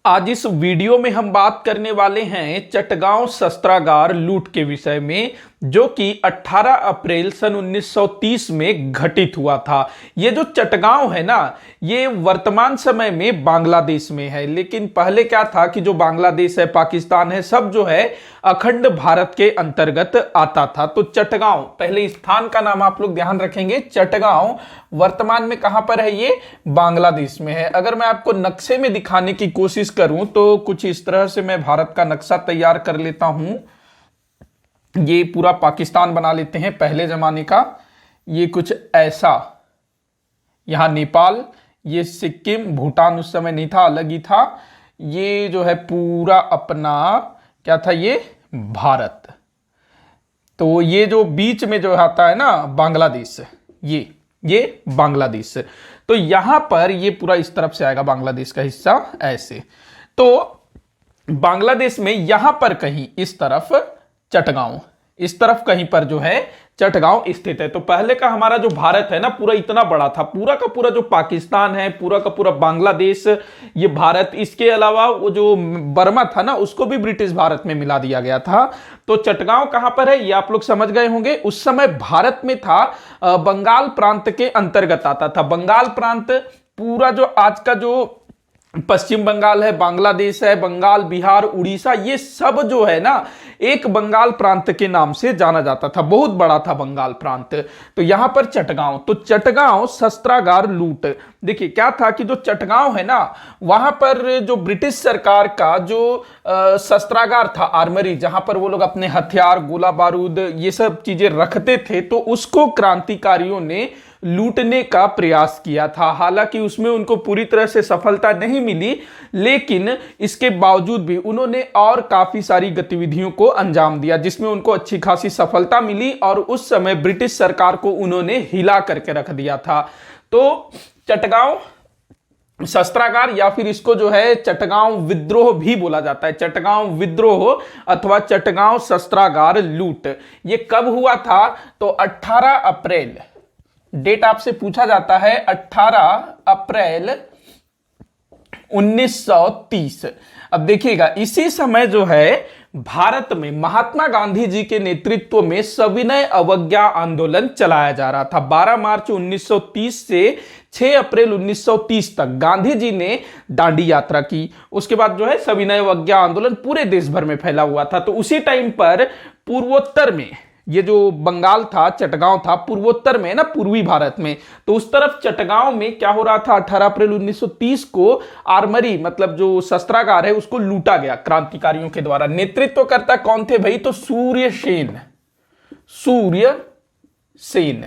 आज इस वीडियो में हम बात करने वाले हैं चटगांव शस्त्रागार लूट के विषय में, जो कि 18 अप्रैल सन 1930 में घटित हुआ था। ये जो चटगांव है ना, ये वर्तमान समय में बांग्लादेश में है, लेकिन पहले क्या था कि जो बांग्लादेश है, पाकिस्तान है, सब जो है अखंड भारत के अंतर्गत आता था। तो चटगांव, पहले स्थान का नाम आप लोग ध्यान रखेंगे, चटगांव वर्तमान में कहां पर है? ये बांग्लादेश में है। अगर मैं आपको नक्शे में दिखाने की कोशिश करूं तो कुछ इस तरह से मैं भारत का नक्शा तैयार कर लेता हूं। ये पूरा पाकिस्तान बना लेते हैं पहले जमाने का। ये कुछ ऐसा, यहां नेपाल, ये सिक्किम, भूटान उस समय नहीं था, अलग ही था। ये जो है पूरा अपना क्या था? ये भारत। तो ये जो बीच में जो आता है ना बांग्लादेश, ये बांग्लादेश। तो यहां पर ये पूरा इस तरफ से आएगा बांग्लादेश का हिस्सा, ऐसे। तो बांग्लादेश में यहां पर कहीं इस तरफ चटगांव, इस तरफ कहीं पर जो है चटगांव स्थित है। तो पहले का हमारा जो भारत है ना, पूरा इतना बड़ा था, पूरा का पूरा जो पाकिस्तान है, पूरा का पूरा बांग्लादेश, ये भारत, इसके अलावा वो जो बर्मा था ना, उसको भी ब्रिटिश भारत में मिला दिया गया था। तो चटगांव कहां पर है ये आप लोग समझ गए होंगे। उस समय भारत में था, बंगाल प्रांत के अंतर्गत आता था। बंगाल प्रांत पूरा जो आज का जो पश्चिम बंगाल है, बांग्लादेश है, बंगाल, बिहार, उड़ीसा, ये सब जो है ना एक बंगाल प्रांत के नाम से जाना जाता था। बहुत बड़ा था बंगाल प्रांत। तो यहां पर चटगांव, तो चटगांव शस्त्रागार लूट। देखिए क्या था कि जो चटगांव है ना, वहां पर जो ब्रिटिश सरकार का जो शस्त्रागार था, आर्मरी, जहां पर वो लोग अपने हथियार, गोला बारूद, ये सब चीजें रखते थे, तो उसको क्रांतिकारियों ने लूटने का प्रयास किया था। हालांकि उसमें उनको पूरी तरह से सफलता नहीं मिली, लेकिन इसके बावजूद भी उन्होंने और काफी सारी गतिविधियों को अंजाम दिया, जिसमें उनको अच्छी खासी सफलता मिली और उस समय ब्रिटिश सरकार को उन्होंने हिला करके रख दिया था। तो चटगांव शस्त्रागार, या फिर इसको जो है चटगांव विद्रोह भी बोला जाता है, चटगांव विद्रोह अथवा चटगांव शस्त्रागार लूट। ये कब हुआ था? तो 18 अप्रैल, डेट आपसे पूछा जाता है, 18 अप्रैल 1930। अब देखिएगा, इसी समय जो है भारत में महात्मा गांधी जी के नेतृत्व में सविनय अवज्ञा आंदोलन चलाया जा रहा था। 12 मार्च 1930 से 6 अप्रैल 1930 तक गांधी जी ने दांडी यात्रा की। उसके बाद जो है सविनय अवज्ञा आंदोलन पूरे देश भर में फैला हुआ था। तो उसी टाइम पर पूर्वोत्तर में, ये जो बंगाल था, चटगांव था, पूर्वोत्तर में ना, पूर्वी भारत में, तो उस तरफ चटगांव में क्या हो रहा था? 18 अप्रैल 1930 को आर्मरी, मतलब जो शस्त्रागार है, उसको लूटा गया क्रांतिकारियों के द्वारा। नेतृत्वकर्ता कौन थे भाई? तो सूर्य सेन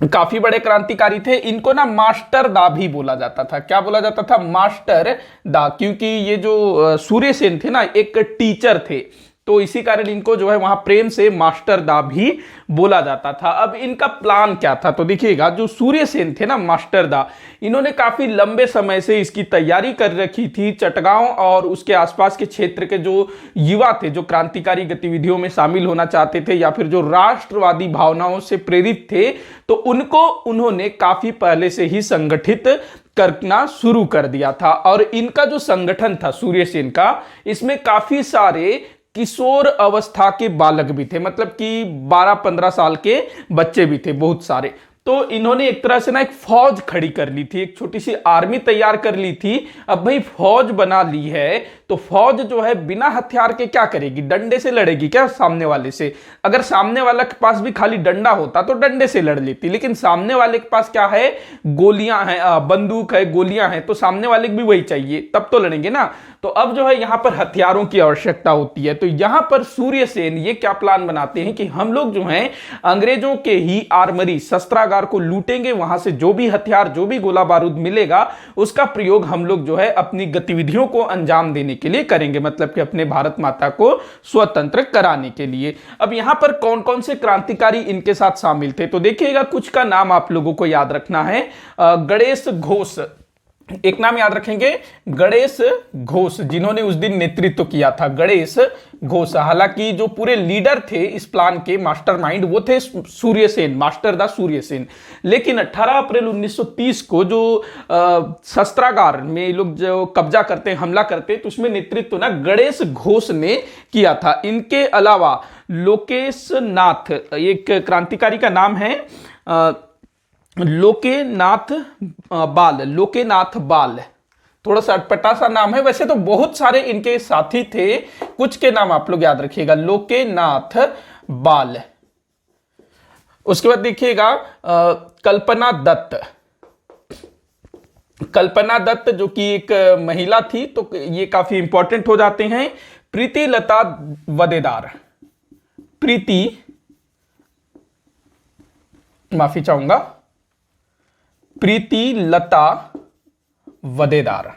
काफी बड़े क्रांतिकारी थे। इनको ना मास्टर दा भी बोला जाता था। क्या बोला जाता था? मास्टर दा, क्योंकि ये जो सूर्य सेन थे ना, एक टीचर थे, तो इसी कारण इनको जो है वहां प्रेम से मास्टर दा भी बोला जाता था। अब इनका प्लान क्या था? तो देखिएगा, जो सूर्य सेन थे ना, मास्टर दा, इन्होंने काफी लंबे समय से इसकी तैयारी कर रखी थी। चटगांव और उसके आसपास के क्षेत्र के जो युवा थे, जो क्रांतिकारी गतिविधियों में शामिल होना चाहते थे या फिर जो राष्ट्रवादी भावनाओं से प्रेरित थे, तो उनको उन्होंने काफी पहले से ही संगठित करना शुरू कर दिया था। और इनका जो संगठन था सूर्य सेन का, इसमें काफी सारे किशोर अवस्था के बालक भी थे, मतलब कि 12-15 साल के बच्चे भी थे, बहुत सारे। तो इन्होंने एक तरह से ना एक फौज खड़ी कर ली थी, एक छोटी सी आर्मी तैयार कर ली थी। अब भाई फौज बना ली है, तो फौज जो है बिना हथियार के क्या करेगी? डंडे से लड़ेगी क्या सामने वाले से? अगर सामने वाले के पास भी खाली डंडा होता तो डंडे से लड़ लेती, लेकिन सामने वाले के पास क्या है? गोलियां हैं, बंदूक है, गोलियां हैं, तो सामने वाले को भी वही चाहिए, तब तो लड़ेंगे ना। तो अब जो है यहां पर हथियारों की आवश्यकता होती है। तो यहां पर सूर्य सेन ये क्या प्लान बनाते हैं कि हम लोग जो हैं अंग्रेजों के ही आर्मरी, शस्त्रागार को लूटेंगे, वहां से जो भी हथियार, जो भी गोला बारूद मिलेगा, उसका प्रयोग हम लोग जो है अपनी गतिविधियों को अंजाम देने के लिए करेंगे, मतलब कि अपने भारत माता को स्वतंत्र कराने के लिए। अब यहां पर कौन कौन से क्रांतिकारी इनके साथ शामिल थे? तो देखिएगा, कुछ का नाम आप लोगों को याद रखना है। गणेश घोष, एक नाम याद रखेंगे, गणेश घोष, जिन्होंने उस दिन नेतृत्व किया था, गणेश घोष। हालांकि जो पूरे लीडर थे इस प्लान के, मास्टरमाइंड, वो थे सूर्यसेन, मास्टर दा सूर्यसेन। लेकिन 18 अप्रैल 1930 को जो शस्त्रागार में ये लोग जो कब्जा करते, हमला करते, तो उसमें नेतृत्व ना गणेश घोष ने किया था। इनके अलावा लोकेश नाथ, एक क्रांतिकारी का नाम है लोकेनाथ बाल, थोड़ा सा अटपटा सा नाम है। वैसे तो बहुत सारे इनके साथी थे, कुछ के नाम आप लोग याद रखिएगा। लोकेनाथ बाल। उसके बाद देखिएगा कल्पना दत्त। कल्पना दत्त जो कि एक महिला थी, तो ये काफी इंपॉर्टेंट हो जाते हैं। प्रीति लता वदेदार, माफी चाहूंगा, प्रीति लता वदेदार।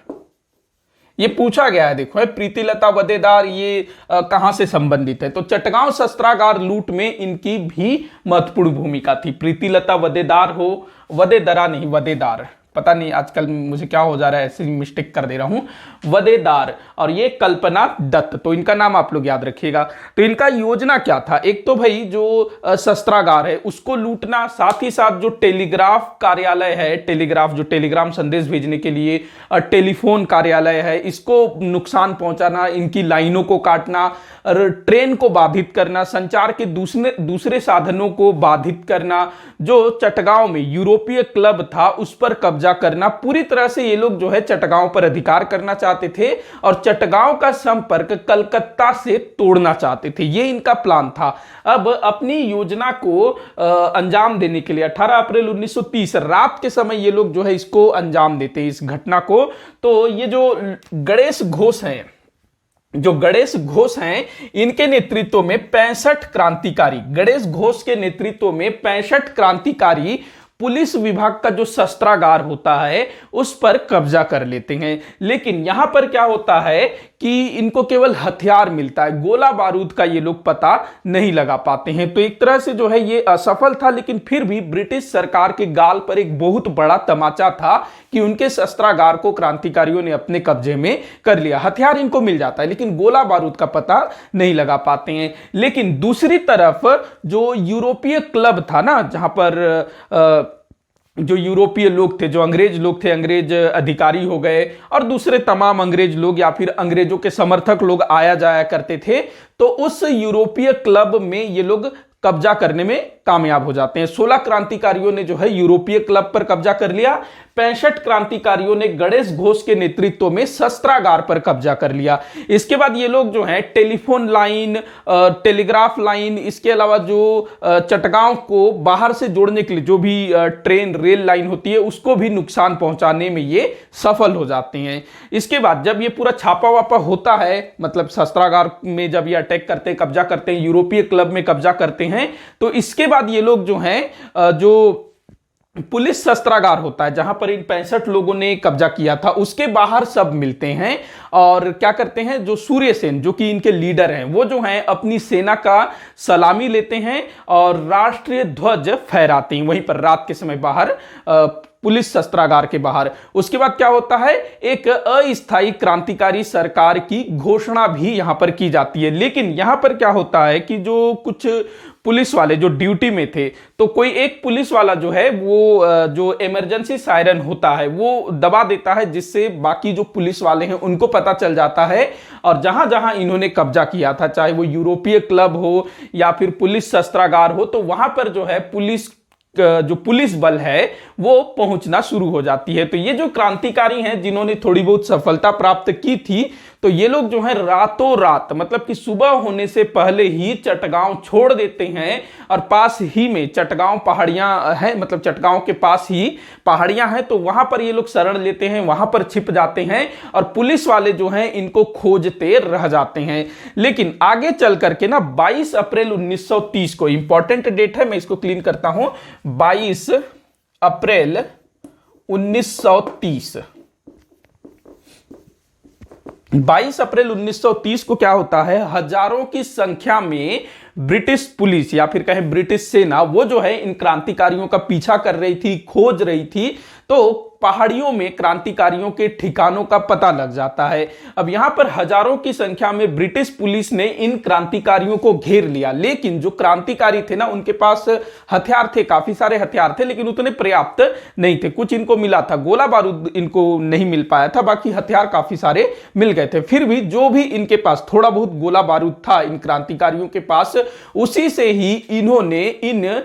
ये पूछा गया है, देखो, प्रीति लता वदेदार ये कहां से संबंधित है। तो चटगांव शस्त्रागार लूट में इनकी भी महत्वपूर्ण भूमिका थी। प्रीति लता वदेदार हो, वदेदरा नहीं, वदेदार, पता नहीं आजकल मुझे क्या हो जा रहा है, ऐसे मिस्टेक कर दे रहा हूं, वदेदार। और ये कल्पना दत्त, तो इनका नाम आप लोग याद रखिएगा। तो इनका योजना क्या था? एक तो भाई जो शस्त्रागार है उसको लूटना, साथ ही साथ जो टेलीग्राफ कार्यालय है, टेलीग्राफ जो टेलीग्राम संदेश भेजने के लिए टेलीफोन कार्यालय है, इसको नुकसान पहुंचाना, इनकी लाइनों को काटना, ट्रेन को बाधित करना, संचार के दूसरे साधनों को बाधित करना, जो चटगांव में यूरोपीय क्लब था उस पर कब्जा करना। पूरी तरह से ये लोग जो है चटगांव पर अधिकार करना चाहते थे और चटगांव का संपर्क कलकत्ता से तोड़ना चाहते थे। ये इनका प्लान था। अब अपनी योजना को अंजाम देने के लिए 18 अप्रैल 1930 रात के समय ये लोग जो है इसको अंजाम देते हैं, इस घटना को। तो ये जो गणेश घोष हैं, इनके नेतृत्व में 65 क्रांतिकारी, गणेश घोष के नेतृत्व में 65 क्रांतिकारी पुलिस विभाग का जो शस्त्रागार होता है उस पर कब्जा कर लेते हैं। लेकिन यहां पर क्या होता है कि इनको केवल हथियार मिलता है, गोला बारूद का ये लोग पता नहीं लगा पाते हैं। तो एक तरह से जो है ये असफल था, लेकिन फिर भी ब्रिटिश सरकार के गाल पर एक बहुत बड़ा तमाचा था कि उनके शस्त्रागार को क्रांतिकारियों ने अपने कब्जे में कर लिया। हथियार इनको मिल जाता है लेकिन गोला बारूद का पता नहीं लगा पाते हैं। लेकिन दूसरी तरफ जो यूरोपीय क्लब था ना, जहां पर जो यूरोपीय लोग थे, जो अंग्रेज लोग थे, अंग्रेज अधिकारी हो गए और दूसरे तमाम अंग्रेज लोग या फिर अंग्रेजों के समर्थक लोग आया जाया करते थे, तो उस यूरोपीय क्लब में ये लोग कब्जा करने में कामयाब हो जाते हैं। 16 क्रांतिकारियों ने जो है यूरोपीय क्लब पर कब्जा कर लिया, 65 क्रांतिकारियों ने गणेश घोष के नेतृत्व में शस्त्रागार पर कब्जा कर लिया। इसके बाद ये लोग जो है टेलीफोन लाइन, टेलीग्राफ लाइन, इसके अलावा जो चटगांव को बाहर से जोड़ने के लिए जो भी ट्रेन रेल लाइन होती है उसको भी नुकसान पहुंचाने में ये सफल हो जाते हैं। इसके बाद जब ये पूरा छापा वापा होता है, मतलब शस्त्रागार में जब ये अटैक करते हैं, कब्जा करते हैं, यूरोपीय क्लब में कब्जा करते हैं, तो इसके बाद ये लोग जो हैं जो पुलिस शस्त्रागार होता है जहां पर इन 65 लोगों ने कब्जा किया था, उसके बाहर सब मिलते हैं और क्या करते हैं, जो सूर्यसेन जो कि इनके लीडर हैं, वो जो हैं अपनी सेना का सलामी लेते हैं और राष्ट्रीय ध्वज फहराते हैं वहीं पर रात के समय बाहर, पुलिस शस्त्रागार के बाहर। उसके बाद क्या होता है, एक अस्थायी क्रांतिकारी सरकार की घोषणा भी यहां पर की जाती है। लेकिन यहां पर क्या होता है कि जो कुछ पुलिस वाले जो ड्यूटी में थे, तो कोई एक पुलिस वाला जो है वो जो इमरजेंसी सायरन होता है वो दबा देता है, जिससे बाकी जो पुलिस वाले हैं उनको पता चल जाता है और जहां जहां इन्होंने कब्जा किया था, चाहे वो यूरोपीय क्लब हो या फिर पुलिस शस्त्रागार हो, तो वहां पर जो है जो पुलिस बल है वो पहुंचना शुरू हो जाती है। तो ये जो क्रांतिकारी हैं जिन्होंने थोड़ी बहुत सफलता प्राप्त की थी, तो ये लोग जो है रातों रात, मतलब कि सुबह होने से पहले ही चटगांव छोड़ देते हैं और पास ही में चटगांव पहाड़ियां हैं, मतलब चटगांव के पास ही पहाड़ियां हैं, तो वहां पर ये लोग शरण लेते हैं, वहां पर छिप जाते हैं और पुलिस वाले जो हैं इनको खोजते रह जाते हैं। लेकिन आगे चल करके ना 22 अप्रैल 1930 को, इंपॉर्टेंट डेट है, मैं इसको क्लीन करता हूं, 22 अप्रैल 1930, 22 अप्रैल 1930 को क्या होता है, हजारों की संख्या में ब्रिटिश पुलिस या फिर कहें ब्रिटिश सेना, वो जो है इन क्रांतिकारियों का पीछा कर रही थी, खोज रही थी, तो पहाड़ियों में क्रांतिकारियों के ठिकानों का पता लग जाता है। अब यहां पर हजारों की संख्या में ब्रिटिश पुलिस ने इन क्रांतिकारियों को घेर लिया, लेकिन जो क्रांतिकारी थे ना उनके पास हथियार थे, काफी सारे हथियार थे, लेकिन उतने पर्याप्त नहीं थे। कुछ इनको मिला था, गोला बारूद इनको नहीं मिल पाया था, बाकी हथियार काफी सारे मिल गए थे। फिर भी जो भी इनके पास थोड़ा बहुत गोला बारूद था इन क्रांतिकारियों के पास, उसी से ही इन्होंने इन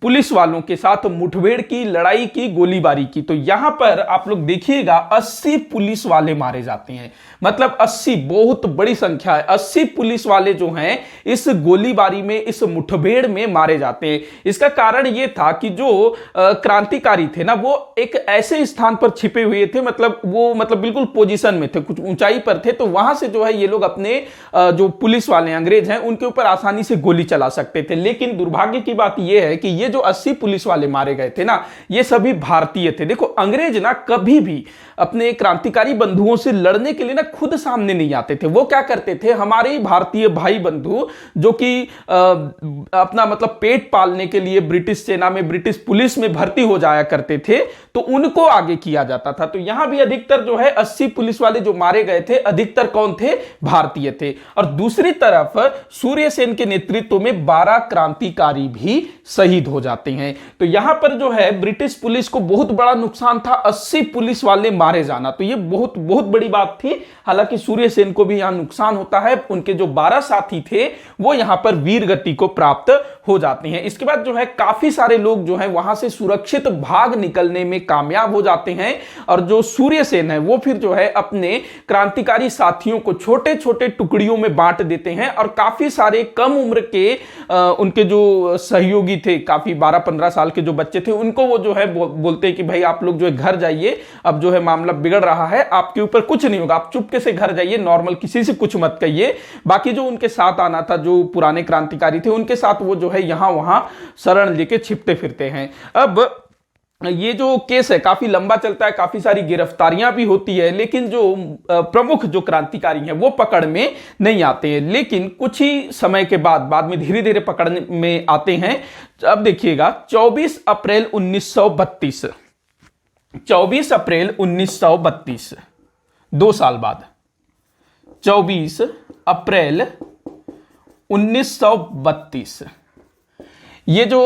पुलिस वालों के साथ मुठभेड़ की, लड़ाई की, गोलीबारी की। तो यहां पर आप लोग देखिएगा 80 पुलिस वाले मारे जाते हैं। मतलब 80 बहुत बड़ी संख्या है। 80 पुलिस वाले जो हैं इस गोलीबारी में, इस मुठभेड़ में मारे जाते हैं। इसका कारण यह था कि जो क्रांतिकारी थे ना वो एक ऐसे स्थान पर छिपे हुए थे, मतलब बिल्कुल पोजीशन में थे, कुछ ऊंचाई पर थे, तो वहां से जो है ये लोग अपने जो पुलिस वाले अंग्रेज हैं उनके ऊपर आसानी से गोली चला सकते थे। लेकिन दुर्भाग्य की बात यह है कि ये जो 80 पुलिस वाले मारे गए थे ना, ये सभी भारतीय थे। देखो अंग्रेज ना कभी भी अपने क्रांतिकारी बंधुओं से लड़ने के लिए ना खुद सामने नहीं आते थे। वो क्या करते थे, हमारे भारतीय भाई बंधु जो कि अपना मतलब पेट पालने के लिए ब्रिटिश सेना में, ब्रिटिश पुलिस में भर्ती हो जाया करते थे, तो उनको आगे किया जाता था। तो यहां भी अधिकतर जो है 80 पुलिस वाले जो मारे गए थे, अधिकतर कौन थे, भारतीय थे। और दूसरी तरफ सूर्यसेन के नेतृत्व में 12 क्रांतिकारी भी शहीद हो जाते हैं। तो यहां पर जो है ब्रिटिश पुलिस को बहुत बड़ा नुकसान था, 80 पुलिस वाले मारे जाना, तो ये बहुत बहुत बड़ी बात थी। हालांकि सूर्यसेन को भी यहां नुकसान होता है, उनके जो 12 साथी थे वो यहां पर वीर गति को प्राप्त हो जाते हैं। इसके बाद जो है काफी सारे लोग जो है वहां से सुरक्षित भाग निकलने में कामयाब हो जाते हैं, और जो सूर्यसेन है वो फिर जो है अपने क्रांतिकारी साथियों को छोटे छोटे टुकड़ियों में बांट देते हैं, और काफी सारे कम उम्र के उनके जो सहयोगी थे, काफी 12-15 साल के जो बच्चे थे, उनको वो जो है बोलते हैं कि भाई आप लोग जो है घर जाइए, अब जो है मामला बिगड़ रहा है, आपके ऊपर कुछ नहीं होगा, आप चुपके से घर जाइए, नॉर्मल, किसी से कुछ मत कहिए। बाकी जो उनके साथ आना था, जो पुराने क्रांतिकारी थे, उनके साथ वो जो है यहां वहां शरण लेके छिपते फिरते हैं। अब ये जो केस है काफी लंबा चलता है, काफी सारी गिरफ्तारियां भी होती है, लेकिन जो प्रमुख जो क्रांतिकारी हैं वो पकड़ में नहीं आते हैं। लेकिन कुछ ही समय के बाद में धीरे धीरे पकड़ में आते हैं। अब देखिएगा 24 अप्रैल 1932, 24 अप्रैल 1932, 2 साल बाद, 24 अप्रैल 1932, ये जो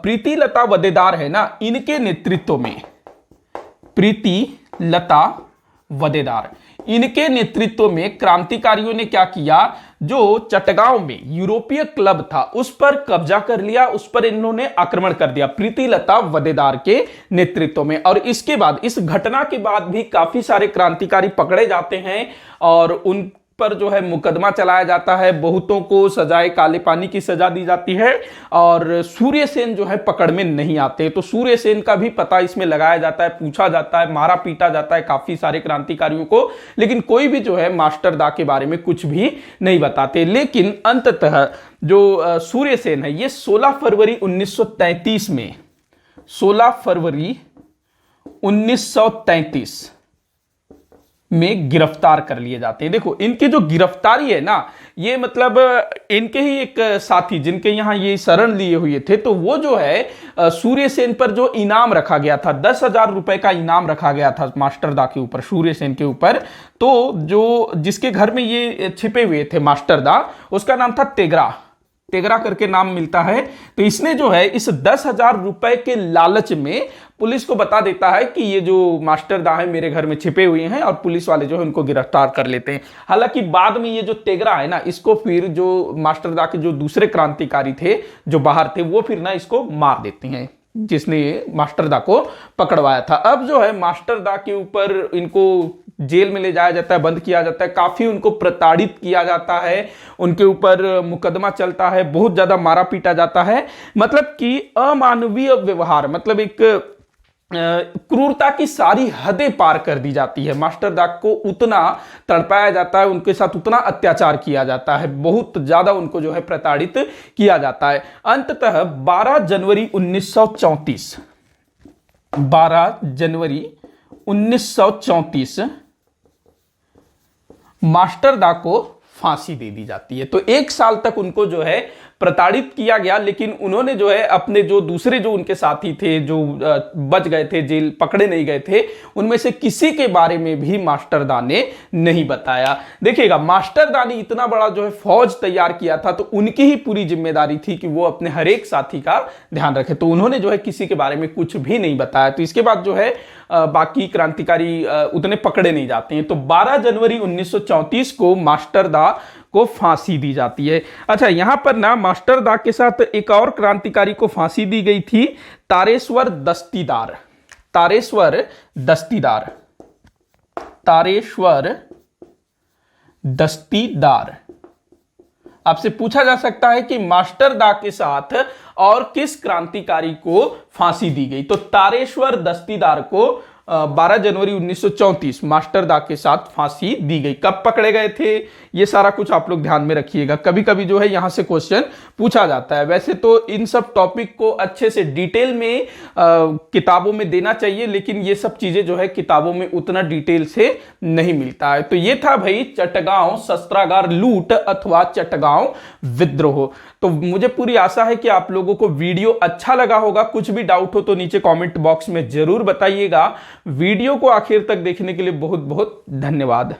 प्रीति लता वदेदार है ना, इनके नेतृत्व में, प्रीति लता वदेदार, इनके नेतृत्व में क्रांतिकारियों ने क्या किया, जो चटगांव में यूरोपीय क्लब था उस पर कब्जा कर लिया, उस पर इन्होंने आक्रमण कर दिया प्रीति लता वदेदार के नेतृत्व में। और इसके बाद, इस घटना के बाद भी काफी सारे क्रांतिकारी पकड़े जाते हैं और उन पर जो है मुकदमा चलाया जाता है, बहुतों को सजाए काले पानी की सजा दी जाती है, और सूर्यसेन जो है पकड़ में नहीं आते। तो सूर्यसेन का भी पता इसमें लगाया जाता है, पूछा जाता है, मारा पीटा जाता है काफी सारे क्रांतिकारियों को, लेकिन कोई भी जो है मास्टर दा के बारे में कुछ भी नहीं बताते। लेकिन अंततः जो सूर्यसेन है ये 16 फरवरी 1933 में, 16 फरवरी 1933 में गिरफ्तार कर लिए जाते हैं। देखो इनकी जो गिरफ्तारी है ना, ये मतलब इनके ही एक साथी जिनके यहां ये शरण लिए हुए थे, तो वो जो है सूर्यसेन पर जो इनाम रखा गया था, 10,000 रुपए का इनाम रखा गया था मास्टर दा के ऊपर, सूर्यसेन के ऊपर। तो जो जिसके घर में ये छिपे हुए थे मास्टर दा, उसका नाम था तेगरा, तेगरा करके नाम मिलता है। तो इसने जो है इस 10,000 रुपए के लालच में पुलिस को बता देता है कि ये जो मास्टर दा है मेरे घर में छिपे हुए हैं, और पुलिस वाले जो है उनको गिरफ्तार कर लेते हैं। हालांकि बाद में ये जो तेगरा है ना, इसको फिर जो मास्टर दा के जो दूसरे क्रांतिकारी थे जो बाहर थे, वो फिर ना इसको मार देते हैं, जिसने मास्टर दा को पकड़वाया था। अब जो है मास्टर दा के ऊपर इनको जेल में ले जाया जाता है, बंद किया जाता है, काफी उनको प्रताड़ित किया जाता है, उनके ऊपर मुकदमा चलता है, बहुत ज्यादा मारा पीटा जाता है। मतलब कि अमानवीय व्यवहार, मतलब एक क्रूरता की सारी हदें पार कर दी जाती है। मास्टर दा को उतना तड़पाया जाता है, उनके साथ उतना अत्याचार किया जाता है, बहुत ज्यादा उनको जो है प्रताड़ित किया जाता है। अंततः 12 जनवरी 1934, 12 जनवरी 1934 मास्टर दा को फांसी दे दी जाती है। तो 1 साल तक उनको जो है प्रताड़ित किया गया, लेकिन उन्होंने जो है अपने जो दूसरे जो उनके साथी थे जो बच गए थे, जेल पकड़े नहीं गए थे, उनमें से किसी के बारे में भी मास्टर दा ने नहीं बताया। देखिएगा, मास्टर दा ने इतना बड़ा जो है फौज तैयार किया था, तो उनकी ही पूरी जिम्मेदारी थी कि वो अपने हर एक साथी का ध्यान रखे, तो उन्होंने जो है किसी के बारे में कुछ भी नहीं बताया। तो इसके बाद जो है बाकी क्रांतिकारी उतने पकड़े नहीं जाते हैं। तो 12 जनवरी 1934 को मास्टर दा को फांसी दी जाती है। अच्छा, यहां पर ना मास्टर दा के साथ एक और क्रांतिकारी को फांसी दी गई थी, तारेश्वर दस्तीदार। तारेश्वर दस्तीदार, तारेश्वर दस्तीदार। आपसे पूछा जा सकता है कि मास्टर दा के साथ और किस क्रांतिकारी को फांसी दी गई, तो तारेश्वर दस्तीदार को 12 जनवरी 1934 मास्टर दा के साथ फांसी दी गई। कब पकड़े गए थे, ये सारा कुछ आप लोग ध्यान में रखिएगा, कभी कभी जो है यहां से क्वेश्चन पूछा जाता है। वैसे तो इन सब टॉपिक को अच्छे से डिटेल में किताबों में देना चाहिए, लेकिन ये सब चीजें जो है किताबों में उतना डिटेल से नहीं मिलता है। तो ये था भाई चटगांव शस्त्रागार लूट अथवा चटगांव विद्रोह। तो मुझे पूरी आशा है कि आप लोगों को वीडियो अच्छा लगा होगा। कुछ भी डाउट हो तो नीचे कमेंट बॉक्स में जरूर बताइएगा। वीडियो को आखिर तक देखने के लिए बहुत बहुत धन्यवाद।